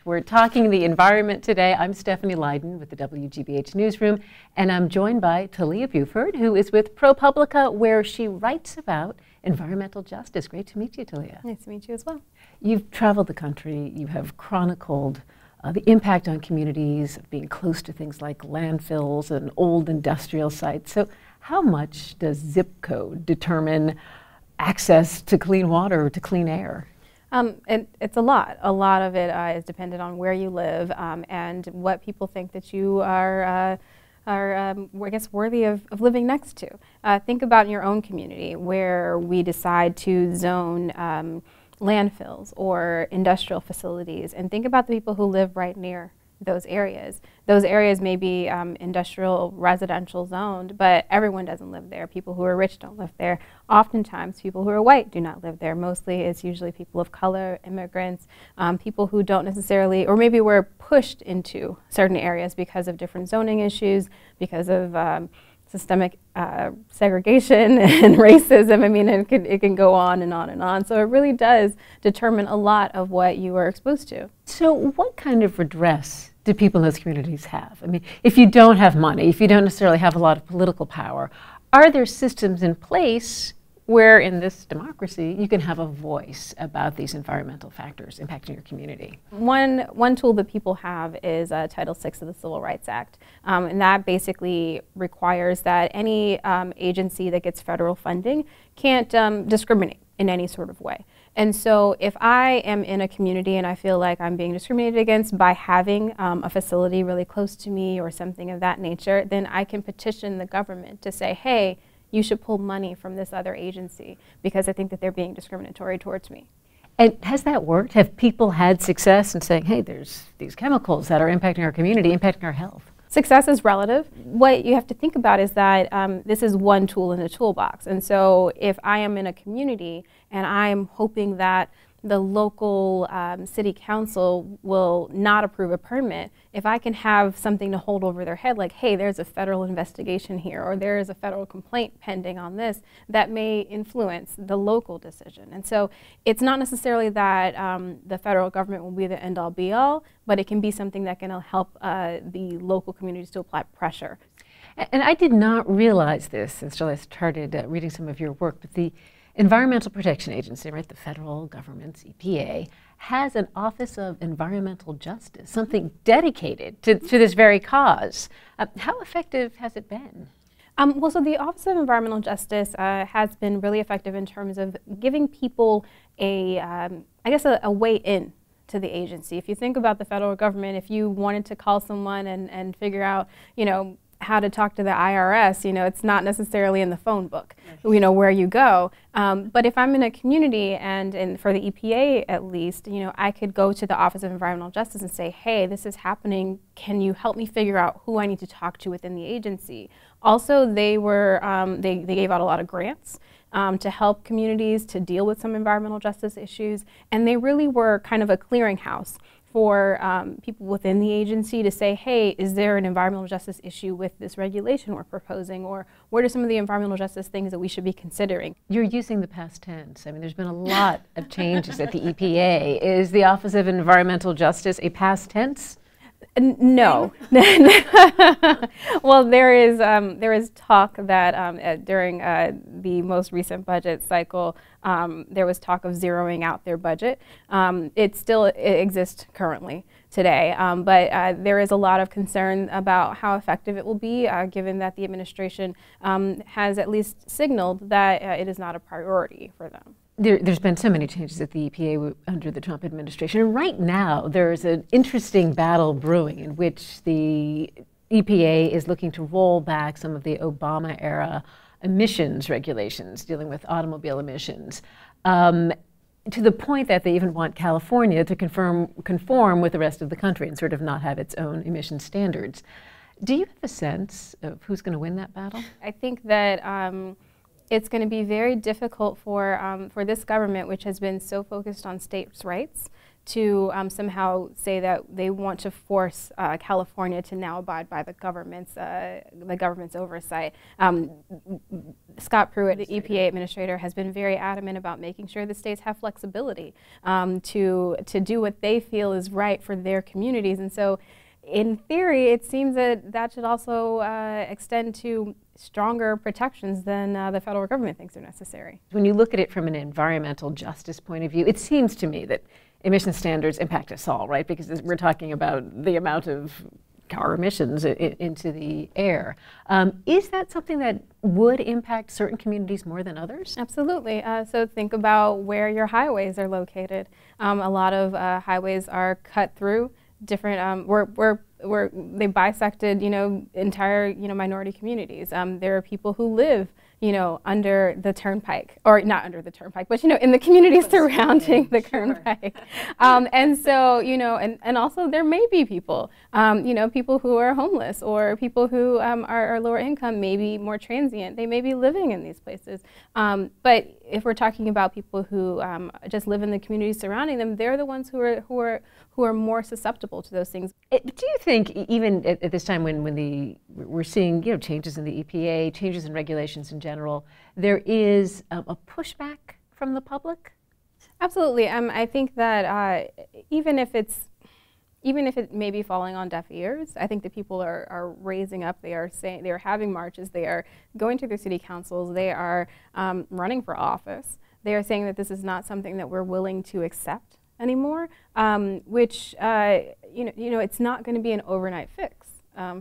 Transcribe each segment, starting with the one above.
We're talking the environment today. I'm Stephanie Leydon with the WGBH Newsroom, and I'm joined by Talia Buford, who is with ProPublica, where she writes about environmental justice. Great to meet you, Talia. Nice to meet you as well. You've traveled the country. You have chronicled the impact on communities of being close to things like landfills and old industrial sites. So how much does zip code determine access to clean water or to clean air? It's a lot. A lot of it is dependent on where you live and what people think that you are I guess, worthy of living next to. Think about your own community where we decide to zone landfills or industrial facilities, and think about the people who live right near those areas. Those areas may be industrial, residential zoned, but everyone doesn't live there. People who are rich don't live there. Oftentimes, people who are white do not live there. Mostly, it's usually people of color, immigrants, people who don't necessarily, or maybe were pushed into certain areas because of different zoning issues, because of systemic segregation and racism. I mean, it can go on and on and on. So it really does determine a lot of what you are exposed to. So what kind of redress do people in those communities have? I mean, if you don't have money, if you don't necessarily have a lot of political power, are there systems in place where in this democracy you can have a voice about these environmental factors impacting your community? One tool that people have is Title VI of the Civil Rights Act, and that basically requires that any agency that gets federal funding can't discriminate in any sort of way. And so if I am in a community and I feel like I'm being discriminated against by having a facility really close to me or something of that nature, then I can petition the government to say, hey, you should pull money from this other agency because I think that they're being discriminatory towards me. And has that worked? Have people had success in saying, hey, there's these chemicals that are impacting our community, impacting our health? Success is relative. What you have to think about is that this is one tool in the toolbox. And so if I am in a community and I'm hoping that the local city council will not approve a permit, if I can have something to hold over their head like, hey, there's a federal investigation here, or there is a federal complaint pending on this, that may influence the local decision. And so it's not necessarily that the federal government will be the end-all be-all, but it can be something that can help the local communities to apply pressure. And I did not realize this until I started reading some of your work, but the Environmental Protection Agency, right, the federal government's EPA, has an Office of Environmental Justice, something dedicated to this very cause. How effective has it been? Well, so the Office of Environmental Justice has been really effective in terms of giving people I guess a way in to the agency. If you think about the federal government, if you wanted to call someone and figure out, how to talk to the IRS, it's not necessarily in the phone book, where you go. But if I'm in a community and for the EPA at least, I could go to the Office of Environmental Justice and say, hey, this is happening. Can you help me figure out who I need to talk to within the agency? Also, they gave out a lot of grants to help communities to deal with some environmental justice issues. And they really were kind of a clearinghouse for people within the agency to say, hey, is there an environmental justice issue with this regulation we're proposing, or what are some of the environmental justice things that we should be considering? You're using the past tense. I mean, there's been a lot of changes at the EPA. Is the Office of Environmental Justice a past tense? No. Well, there is talk that during the most recent budget cycle, there was talk of zeroing out their budget. It still exists currently today, but there is a lot of concern about how effective it will be, given that the administration has at least signaled that it is not a priority for them. There's been so many changes at the EPA under the Trump administration, and right now there's an interesting battle brewing in which the EPA is looking to roll back some of the Obama-era emissions regulations dealing with automobile emissions, to the point that they even want California to conform with the rest of the country and sort of not have its own emission standards. Do you have a sense of who's going to win that battle? I think that it's going to be very difficult for this government, which has been so focused on states' rights, to somehow say that they want to force California to now abide by the government's oversight. Scott Pruitt, the EPA administrator, has been very adamant about making sure the states have flexibility to do what they feel is right for their communities. And so, in theory, it seems that that should also extend to stronger protections than the federal government thinks are necessary. When you look at it from an environmental justice point of view, it seems to me that emission standards impact us all, right? Because we're talking about the amount of car emissions into the air. Is that something that would impact certain communities more than others? Absolutely. So think about where your highways are located. A lot of highways are cut through different, where they bisected, entire, minority communities. There are people who live, under the turnpike, or not under the turnpike, but, in the communities surrounding the turnpike. And so, and also there may be people, people who are homeless, or people who are lower income, maybe more transient. They may be living in these places. But if we're talking about people who just live in the communities surrounding them, they're the ones who are more susceptible to those things. Do you think, even at this time when we're seeing changes in the EPA, changes in regulations in general, there is a pushback from the public? Absolutely. I think that even if it may be falling on deaf ears, I think that people are raising up. They are saying, they are having marches. They are going to their city councils. They are running for office. They are saying that this is not something that we're willing to accept anymore, which it's not going to be an overnight fix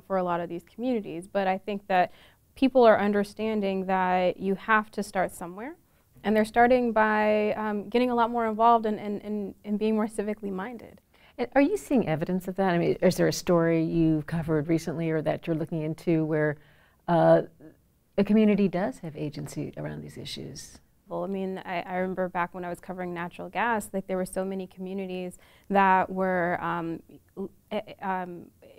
for a lot of these communities. But I think that people are understanding that you have to start somewhere, and they're starting by getting a lot more involved and being more civically minded. And are you seeing evidence of that? I mean, is there a story you've covered recently or that you're looking into where a community does have agency around these issues? Well, I mean, I remember back when I was covering natural gas, like there were so many communities that were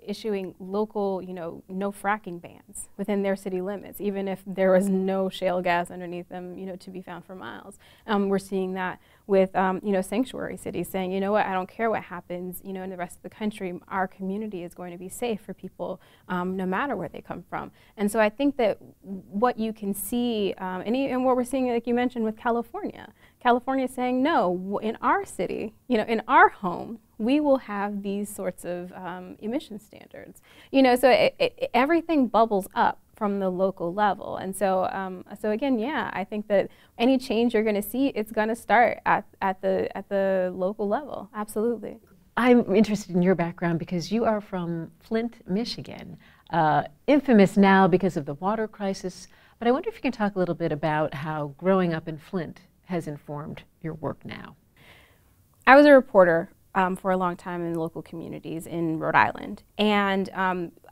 issuing local, no fracking bans within their city limits, even if there was no shale gas underneath them, to be found for miles. We're seeing that with, sanctuary cities saying, you know what, I don't care what happens, in the rest of the country, our community is going to be safe for people no matter where they come from. And so I think that what you can see, and what we're seeing, like you mentioned, with California is saying, no, in our city, in our home, we will have these sorts of emission standards. So everything bubbles up from the local level. And so, so again, yeah, I think that any change you're going to see, it's going to start at the local level. Absolutely. I'm interested in your background because you are from Flint, Michigan, infamous now because of the water crisis. But I wonder if you can talk a little bit about how growing up in Flint has informed your work now. I was a reporter for a long time in local communities in Rhode Island. And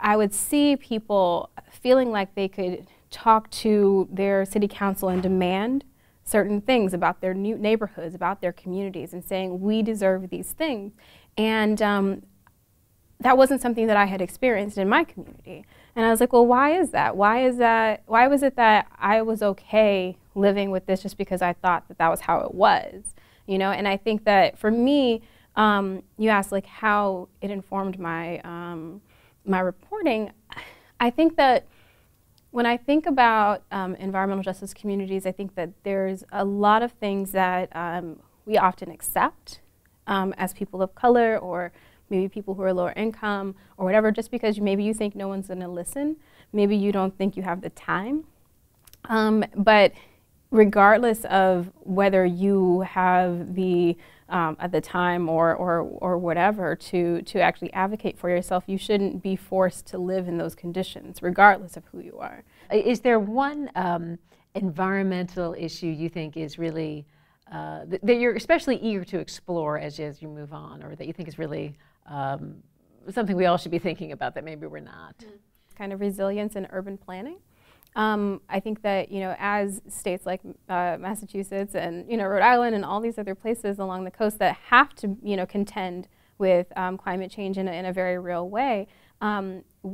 I would see people feeling like they could talk to their city council and demand certain things about their new neighborhoods, about their communities, and saying, we deserve these things. And that wasn't something that I had experienced in my community. And I was like, well, why is that? Why was it that I was okay living with this just because I thought that that was how it was? And I think that for me, you asked like how it informed my my reporting. I think that when I think about environmental justice communities, I think that there's a lot of things that we often accept as people of color, or maybe people who are lower income or whatever, just because maybe you think no one's going to listen, maybe you don't think you have the time. But regardless of whether you have the at the time or whatever to actually advocate for yourself, you shouldn't be forced to live in those conditions, regardless of who you are. Is there one environmental issue you think is really that you're especially eager to explore as you move on, or that you think is really something we all should be thinking about that maybe we're not? Kind of resilience in urban planning. I think that, as states like Massachusetts and, Rhode Island and all these other places along the coast that have to, contend with climate change in a very real way,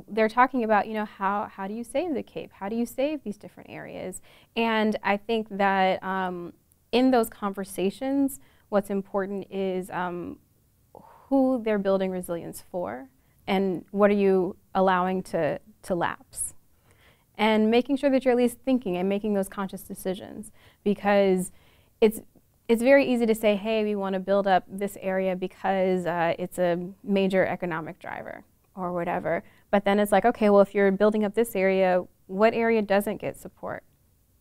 they're talking about, how do you save the Cape? How do you save these different areas? And I think that in those conversations, what's important is who they're building resilience for, and what are you allowing to lapse. And making sure that you're at least thinking and making those conscious decisions, because it's very easy to say, hey, we want to build up this area because it's a major economic driver or whatever. But then it's like, okay, well, if you're building up this area, what area doesn't get support?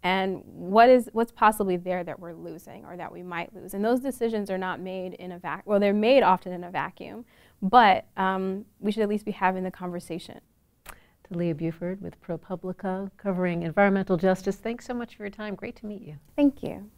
And what's possibly there that we're losing or that we might lose? And those decisions are not made in a vacuum. Well, they're made often in a vacuum, but we should at least be having the conversation. Talia Buford with ProPublica, covering environmental justice. Thanks so much for your time. Great to meet you. Thank you.